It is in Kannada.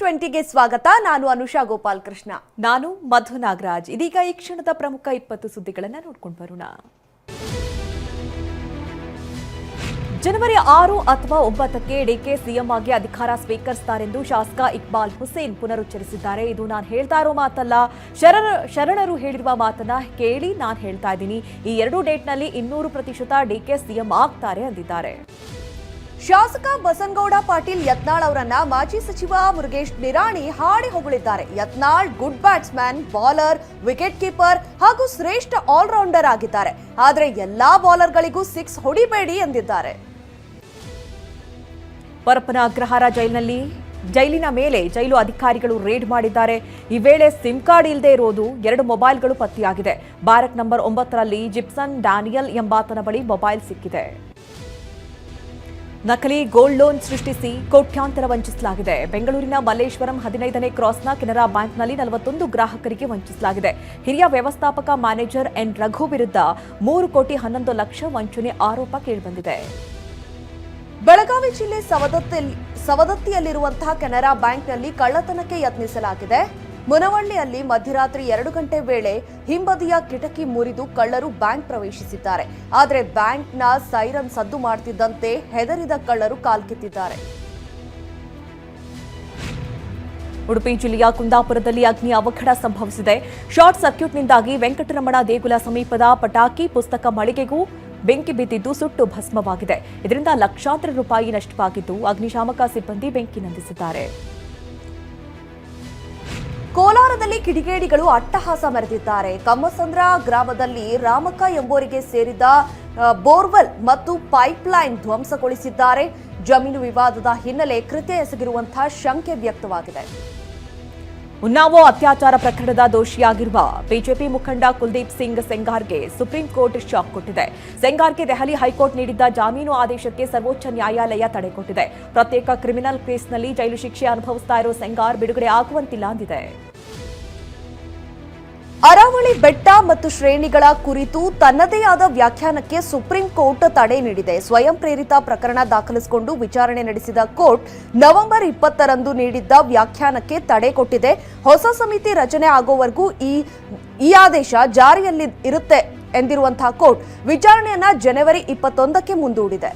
20ಗೆ ಸ್ವಾಗತ. ನಾನು ಅನುಷಾ ಗೋಪಾಲ್ ಕೃಷ್ಣ. ನಾನು ಮಧು ನಾಗರಾಜ್. ಇದೀಗ ಈ ಕ್ಷಣದ ಪ್ರಮುಖ 20 ಸುದ್ದಿಗಳನ್ನು ನೋಡ್ಕೊಂಡು ಬರೋಣ. ಜನವರಿ 6 ಅಥವಾ 9ಕ್ಕೆ ಡಿಕೆ ಸಿಎಂ ಆಗಿ ಅಧಿಕಾರ ಸ್ವೀಕರಿಸುತ್ತಾರೆಂದು ಶಾಸಕ ಇಕ್ಬಾಲ್ ಹುಸೇನ್ ಪುನರುಚ್ಚರಿಸಿದ್ದಾರೆ. ಇದು ನಾನು ಹೇಳ್ತಾ ಇರೋ ಮಾತಲ್ಲ, ಶರಣರು ಹೇಳಿರುವ ಮಾತನ್ನ ಕೇಳಿ ನಾನು ಹೇಳ್ತಾ ಇದ್ದೀನಿ. ಈ ಎರಡು ಡೇಟ್ನಲ್ಲಿ 200% ಡಿಕೆ ಸಿಎಂ ಆಗ್ತಾರೆ ಅಂದಿದ್ದಾರೆ. ಶಾಸಕ ಬಸನಗೌಡ ಪಾಟೀಲ್ ಯತ್ನಾಳ್ ಅವರನ್ನ ಮಾಜಿ ಸಚಿವ ಮುರುಗೇಶ್ ನಿರಾಣಿ ಹಾಡಿ ಹೊಗಳಿದ್ದಾರೆ. Yatnal good batsman, bowler, wicket keeper ಹಾಗೂ ಶ್ರೇಷ್ಠ ಆಲ್ರೌಂಡರ್ ಆಗಿದ್ದಾರೆ. ಆದರೆ ಎಲ್ಲಾ ಬೌಲರ್ಗಳಿಗೂ 6 ಹೊಡಿಬೇಡಿ ಎಂದಿದ್ದಾರೆ. ಪರಪ್ಪನ ಅಗ್ರಹಾರ ಜೈಲಿನ ಮೇಲೆ ಜೈಲು ಅಧಿಕಾರಿಗಳು ರೇಡ್ ಮಾಡಿದ್ದಾರೆ. ಈ ವೇಳೆ ಸಿಮ್ ಕಾರ್ಡ್ ಇಲ್ಲದೆ ಇರೋದು 2 ಮೊಬೈಲ್ಗಳು ಪತ್ತೆಯಾಗಿದೆ. ಬ್ಯಾರಕ್ ನಂಬರ್ 9ರಲ್ಲಿ ಜಿಪ್ಸನ್ ಡ್ಯಾನಿಯಲ್ ಎಂಬಾತನ ಬಳಿ ಮೊಬೈಲ್ ಸಿಕ್ಕಿದೆ. ನಕಲಿ ಗೋಲ್ಡ್ ಲೋನ್ ಸೃಷ್ಟಿಸಿ ಕೋಟ್ಯಾಂತರ ವಂಚಿಸಲಾಗಿದೆ. ಬೆಂಗಳೂರಿನ ಮಲ್ಲೇಶ್ವರಂ 15ನೇ ಕ್ರಾಸ್ನ ಕೆನರಾ ಬ್ಯಾಂಕ್ನಲ್ಲಿ 41 ಗ್ರಾಹಕರಿಗೆ ವಂಚಿಸಲಾಗಿದೆ. ಹಿರಿಯ ವ್ಯವಸ್ಥಾಪಕ ಮ್ಯಾನೇಜರ್ ಎನ್ ರಘು ವಿರುದ್ಧ 3 ಕೋಟಿ 11 ಲಕ್ಷ ವಂಚನೆ ಆರೋಪ ಕೇಳಿಬಂದಿದೆ. ಬೆಳಗಾವಿ ಜಿಲ್ಲೆ ಸವದತ್ತಿಯಲ್ಲಿರುವಂತಹ ಕೆನರಾ ಬ್ಯಾಂಕ್ನಲ್ಲಿ ಕಳ್ಳತನಕ್ಕೆ ಯತ್ನಿಸಲಾಗಿದೆ. ಮುನವಳ್ಳಿಯಲ್ಲಿ ಮಧ್ಯರಾತ್ರಿ 2 ಗಂಟೆ ವೇಳೆ ಹಿಂಬದಿಯ ಕಿಟಕಿ ಮುರಿದು ಕಳ್ಳರು ಬ್ಯಾಂಕ್ ಪ್ರವೇಶಿಸಿದ್ದಾರೆ. ಆದರೆ ಬ್ಯಾಂಕ್ನ ಸೈರನ್ ಸದ್ದು ಮಾಡುತ್ತಿದ್ದಂತೆ ಹೆದರಿದ ಕಳ್ಳರು ಕಾಲ್ಕಿತ್ತಿದ್ದಾರೆ. ಉಡುಪಿ ಜಿಲ್ಲೆಯ ಕುಂದಾಪುರದಲ್ಲಿ ಅಗ್ನಿ ಅವಘಡ ಸಂಭವಿಸಿದೆ. ಶಾರ್ಟ್ ಸರ್ಕ್ಯೂಟ್ನಿಂದಾಗಿ ವೆಂಕಟರಮಣ ದೇಗುಲ ಸಮೀಪದ ಪಟಾಕಿ ಪುಸ್ತಕ ಮಳಿಗೆಗೂ ಬೆಂಕಿ ಬಿದ್ದಿದ್ದು ಸುಟ್ಟು ಭಸ್ಮವಾಗಿದೆ. ಇದರಿಂದ ಲಕ್ಷಾಂತರ ರೂಪಾಯಿ ನಷ್ಟವಾಗಿದ್ದು ಅಗ್ನಿಶಾಮಕ ಸಿಬ್ಬಂದಿ ಬೆಂಕಿ ನಂದಿಸಿದ್ದಾರೆ. ಕೋಲಾರದಲ್ಲಿ ಕಿಡಿಗೇಡಿಗಳು ಅಟ್ಟಹಾಸ ಮೆರೆದಿದ್ದಾರೆ. ಕಮ್ಮಸಂದ್ರ ಗ್ರಾಮದಲ್ಲಿ ರಾಮಕ್ಕ ಎಂಬುವರಿಗೆ ಸೇರಿದ ಬೋರ್ವೆಲ್ ಮತ್ತು ಪೈಪ್ಲೈನ್ ಧ್ವಂಸಗೊಳಿಸಿದ್ದಾರೆ. ಜಮೀನು ವಿವಾದದ ಹಿನ್ನೆಲೆ ಕೃತ್ಯ ಎಸಗಿರುವಂತಹ ಶಂಕೆ ವ್ಯಕ್ತವಾಗಿದೆ. ಉನ್ನಾವೋ ಅತ್ಯಾಚಾರ ಪ್ರಕರಣದ ದೋಷಿಯಾಗಿರುವ ಬಿಜೆಪಿ ಮುಖಂಡ ಕುಲ್ದೀಪ್ ಸಿಂಗ್ ಸೆಂಗಾರ್ಗೆ ಸುಪ್ರೀಂ ಕೋರ್ಟ್ ಶಾಕ್ ಕೊಟ್ಟಿದೆ. ಸೆಂಗಾರ್ಗೆ ದೆಹಲಿ ಹೈಕೋರ್ಟ್ ನೀಡಿದ್ದ ಜಾಮೀನು ಆದೇಶಕ್ಕೆ ಸರ್ವೋಚ್ಚ ನ್ಯಾಯಾಲಯ ತಡೆ ಕೊಟ್ಟಿದೆ. ಪ್ರತ್ಯೇಕ ಕ್ರಿಮಿನಲ್ ಕೇಸ್ನಲ್ಲಿ ಜೈಲು ಶಿಕ್ಷೆ ಅನುಭವಿಸ್ತಾ ಇರೋ ಸೆಂಗಾರ್ ಬಿಡುಗಡೆ ಆಗುವಂತಿಲ್ಲ ಅಂದಿದೆ. ಅರಾವಳಿ ಬೆಟ್ಟ ಮತ್ತು ಶ್ರೇಣಿಗಳ ಕುರಿತು ತನ್ನದೇ ಆದ ವ್ಯಾಖ್ಯಾನಕ್ಕೆ ಸುಪ್ರೀಂ ಕೋರ್ಟ್ ತಡೆ ನೀಡಿದೆ. ಸ್ವಯಂ ಪ್ರೇರಿತ ಪ್ರಕರಣ ದಾಖಲಿಸಿಕೊಂಡು ವಿಚಾರಣೆ ನಡೆಸಿದ ಕೋರ್ಟ್ ನವೆಂಬರ್ 20ರಂದು ನೀಡಿದ್ದ ವ್ಯಾಖ್ಯಾನಕ್ಕೆ ತಡೆ ಕೊಟ್ಟಿದೆ. ಹೊಸ ಸಮಿತಿ ರಚನೆ ಆಗೋವರೆಗೂ ಈ ಆದೇಶ ಜಾರಿಯಲ್ಲಿ ಇರುತ್ತೆ ಎಂದಿರುವಂತಹ ಕೋರ್ಟ್ ವಿಚಾರಣೆಯನ್ನ ಜನವರಿ 21ಕ್ಕೆ ಮುಂದೂಡಿದೆ.